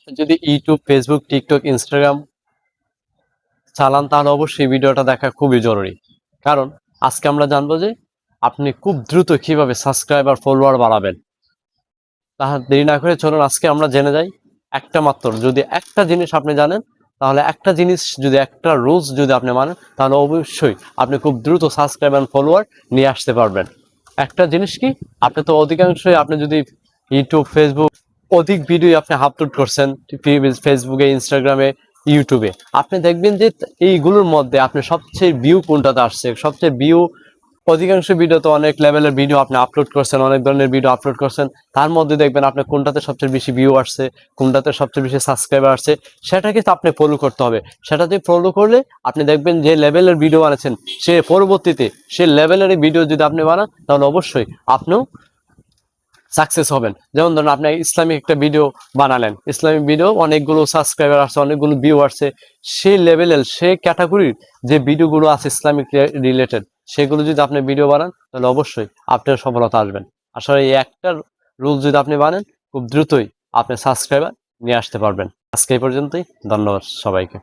আপনি যদি YouTube, Facebook, TikTok, Instagram চালান তাহলে অবশ্যই ভিডিওটা দেখা খুবই জরুরি। কারণ আজকে আমরা জানবো যে আপনি খুব দ্রুত কিভাবে সাবস্ক্রাইবার ফলোয়ার বাড়াবেন। তাহলে দেরি না করে চলুন আজকে আমরা জেনে যাই। একটা মাত্র যদি একটা জিনিস আপনি জানেন, তাহলে একটা জিনিস যদি একটা রুলস যদি আপনি মানেন, তাহলে অবশ্যই আপনি খুব দ্রুত সাবস্ক্রাইবার ফলোয়ার নিয়ে আসতে পারবেন। একটা জিনিস কি, আপনি তো অধিকাংশই আপনি যদি ইউটিউব, ফেসবুক অধিক ভিডিও আপনি আপলোড করছেন ফেসবুকে, ইনস্টাগ্রামে, ইউটিউবে, আপনি দেখবেন যে এইগুলোর মধ্যে আপনি সবচেয়ে ভিউ কোনটাতে আসছে, সবচেয়ে ভিউ অধিকাংশ ভিডিও তো অনেক লেভেলের ভিডিও আপনি আপলোড করছেন, অনেক ধরনের ভিডিও আপলোড করছেন, তার মধ্যে দেখবেন আপনি কোনটাতে সবচেয়ে বেশি ভিউ আসছে, কোনটাতে সবচেয়ে বেশি সাবস্ক্রাইবার আসছে, সেটাকে তো আপনি ফলো করতে হবে। সেটাতে ফলো করলে আপনি দেখবেন যে লেভেলের ভিডিও বানাচ্ছেন, সে পরবর্তীতে সে লেভেলের ভিডিও যদি আপনি বানান, তাহলে অবশ্যই আপনিও সাকসেস হবেন। যেমন ধরুন আপনি ইসলামিক একটা ভিডিও বানালেন, ইসলামিক ভিডিও অনেকগুলো সাবস্ক্রাইবার আসছে, অনেকগুলো ভিউ আসছে, সেই লেভেলের সেই ক্যাটাগরির যে ভিডিওগুলো আছে ইসলামিক রিলেটেড, সেগুলো যদি আপনি ভিডিও বানান, তাহলে অবশ্যই আপনার সফলতা আসবেন। আসলে এই একটা রুল যদি আপনি বানান, খুব দ্রুতই আপনি সাবস্ক্রাইবার নিয়ে আসতে পারবেন। আজকে এই পর্যন্তই, ধন্যবাদ সবাইকে।